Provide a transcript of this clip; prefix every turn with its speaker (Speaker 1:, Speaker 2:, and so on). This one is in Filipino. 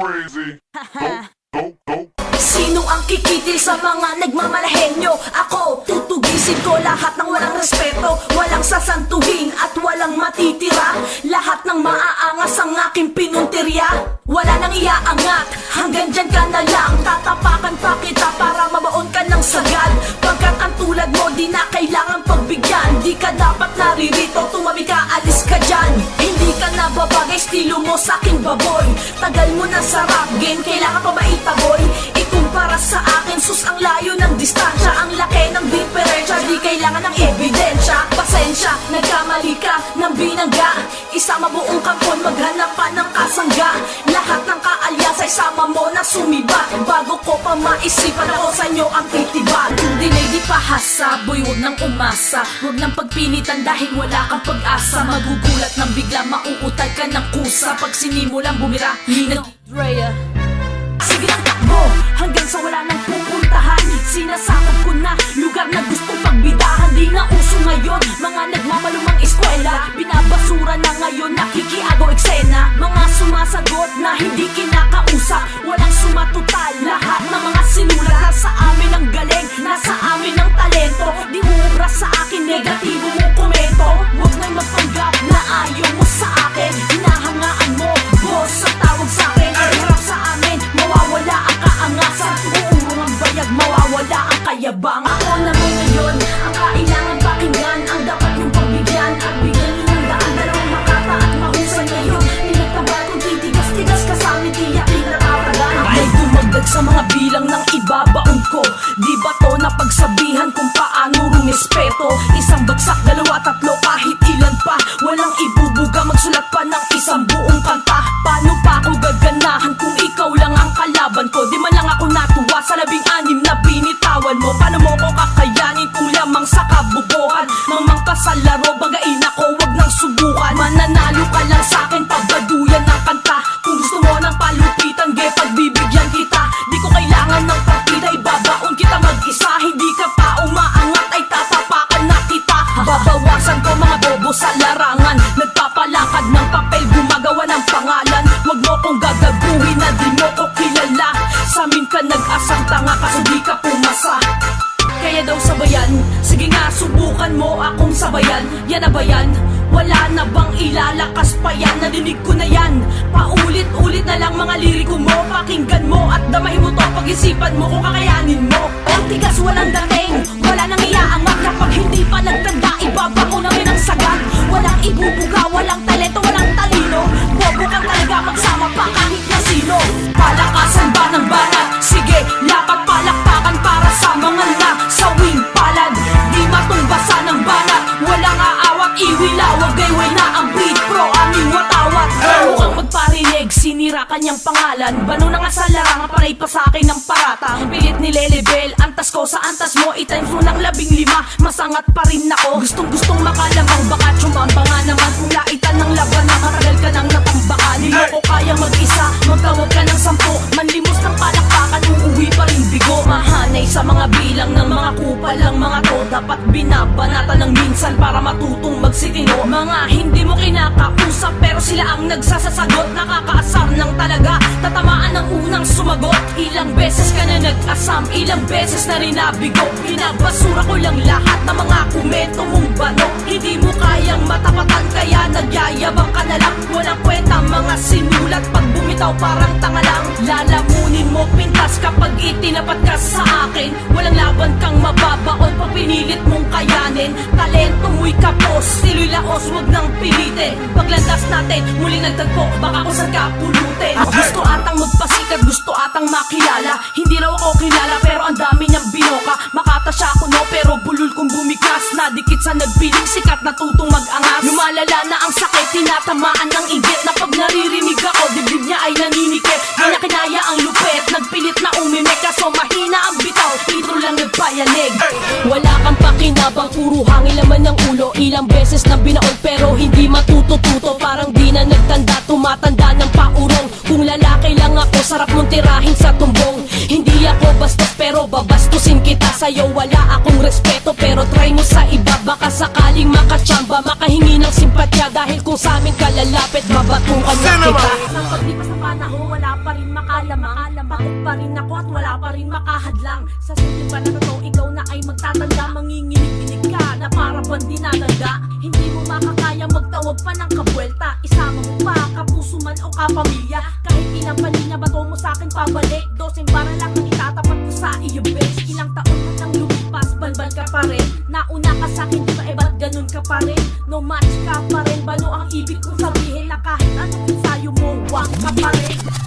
Speaker 1: crazy. Go.
Speaker 2: Sino ang kikitil sa mga nagmamalahenyo? Ako, tutugisin ko lahat ng walang respeto, walang sasantuhin at walang matitira. Lahat ng maaangas ang aking pinuntirya, wala nang iaangat, hanggang dyan ka na lang. Tatapakan pa kita para mabaon ka ng sagad, pagkat ang tulad mo di na kailangan pagbigyan. Di ka dapat naririto, tumabi ka, alis ka dyan. Hindi ka nababagay, estilo mo sa'king baboy. Tagal mo na sa rap game, kailangan pa ba itaboy? Ikumpara sa akin, sus ang layo ng distansya, ang laki ng diferensya, di kailangan ng ebidensya. Pasensya, nagkamali ka ng binangga, isama buong kampon, maghanap pa ng kasangga. Lahat ng kaalyas ay sama mo na sumibat, bago ko pa maisipan ako sa inyo ang titibat. Kung dinay di pahasa, boy huwag nang umasa, huwag nang pagpilitan dahil wala kang pag-asa. Magugulat ng bigla, mauutal ka ng kusa, pag sinimulang bumira, Drea. Sige lang takbo, hanggang sa wala nang pupuntahan. Sinasakop ko na lugar na gustong pagbidahan. Di na uso ngayon, mga nagmamalumang eskwela, binabasura na ngayon, nakikiagaw eksena. Mga sumasagot na hindi kinakausap, walang sumatutal, lahat ng mga sinulat. Nasa amin ang galing, nasa amin ang talento. Di ubra sa akin, negatibo mo komento. Huwag nang magpanggap na ayaw mo sa akin, hinahangaan mo, boss sa tawag sa akin. Harap sa amin, mawawala ang kaangasan, uurong ang bayag, mawawala ang kayabang. Ako naman ngayon, ang kailangan pakinggan, ang dapat yung pagbigyan at bigyan nyo ng daan. Dalawang makata at mahusay ngayon, pinagtabal kong titigas-tigas ka sa amin, tiyak pinatatagan. May dumagdag sa mga bilang ng ibabaon ko, di ba to napagsabihan kung paano rumispeto? Isang bagsak, dalawa, tatlo, kahit ilan pa, walang ibubuga, magsulat pa ng isang buong kanta. Paano pa ako gaganahan kung ikaw lang ang kalaban ko? Di man lang ako natuwa sa 16 na binitawan mo. Paano mo ko kakayanin kung lamang sa kabubuhan? Mamang ka sa laro, bagain ako, wag nang subukan. Mananalo ka lang sa'kin, pagbaduyan ng kanta. Kung gusto mo ng palupitan, ge, pagbibigyan kita. Di ko kailangan ng partida, ibabaon kita mag-isa. Hindi ka pa umaangat, ay tatapakan na kita. Babawasan ko mga bobo sa larangan, nagpapalakad ng papel, gumagawa ng pangalan. Wag mo kong gagaguhin na di mo ko kilala. Sa amin ka nag-asang tanga kaso di ka pumasa. Kaya daw sabayan, sige nga subukan mo akong sabayan. Yan na ba yan? Wala na bang ilalakas pa yan? Nadinig ko na yan, paulit-ulit na lang mga liriko mo. Pakinggan mo at damahin mo to, pag-isipan mo kung kakayanin mo. Ang tigas walang dating, wala nang iaangat. Kapag hindi pa nagtanda, ibaba ko namin ang sagad. Walang ibubuga, walang talento, walang talino. Bobo kang talaga, magsama pa kahit na sino. Palakasan ba ng banat? Sige, lapat palakpakan para sa mga nasawing palad. Di matumbasa ng banat, walang aawat, iwilawag, gayway na ang beat pro, aming watawat. Mukhang magparinig, sinira kanyang pangalan. Bano na nga sa larangan, panay pa sa akin ng paratang. Pilit nilelebel, antas ko sa antas mo, itimes mo ng 15, masangat pa rin ako. Gustong makalamang, baka tsumamba nga naman. Kung laitan ng laban, nakatagal ka nang natambakan. Di mo ko kayang mag-isa, magtawag ka ng 10. Manlimos ng palakpakan, uuwi pa rin bigo. Mahanay sa mga bilang ng mga kupal ang mga to, dapat binabanatan ng minsan para matutong magsitino. Mga hindi mo kinakausap pero sila ang nagsasasagot. Nakakaasar ng talaga, tatamaan ng unang sumagot. Ilang beses ka na nag-asam, ilang beses na rin nabigo. Pinabasura ko lang lahat ng mga komento mong bano. Hindi mo kayang matapatan kaya nagyayabang ka na lang. Walang kwenta mga sinulat, pag bumitaw parang tanga lang. Lalamunin mo pintas kapag itinapat ka sa akin. Walang laban kang mababaon pag pinilit mong kayanin. Talento mo'y kapos, stilo'y laos, wag nang pilitin. Paglandas natin, muling nagtagpo, baka kung saan ka pulutin. Gusto atang magpasikat, gusto atang makilala. Hindi raw ako kilala pero ang dami niyang binoka. Makatasya ako no pero bulol kong bumiglas. Nadikit sa nagpiling sikat, natutong mag-angas. Lumalala na ang sakit, tinatamaan ng inggit. Na pag naririnig ako, dibdib niya ay naninikip. Di niya kinaya ang lupit, nagpilit na umimik. Kaso mahina ang bitaw, intro lang nagpayanig. Wala kang pakinabang, puro hangin laman ng ulo. Ilang beses na binaon pero hindi matutututo. Parang di na nagtanda, tumatanda ng paurong. Kung lalaki lang ako, sarap mong tirahin sa tumbong. Hindi ako bastos pero babastusin kita. Sa'yo wala akong respeto pero try mo sa iba. Baka sakaling makachamba, makahingi ng simpatya. Dahil kung sa amin ka lalapit, babatukan na kita. Sa paglipas ng panahon, wala pa rin ka pa rin makahadlang. Sa simpleng pala na to, ikaw na ay magtatanda. Manginginig-inig ka na para bang dinadaga. Hindi mo makakaya magtawag pa ng kabuelta. Isama mo pa, kapuso man o kapamilya. Kahit ilang palinya bato mo sa'kin pabalik. 12 para lang ang itatapat ko sa iyo, bitch. Ilang taon mo nang lumipas, balbal ka pa rin. Nauna ka sa'kin, di ba ba't ganun ka pa rin? No match ka pa rin, balo ang ibig kong sabihin na kahit anong ensayo mo, wag ka pa rin.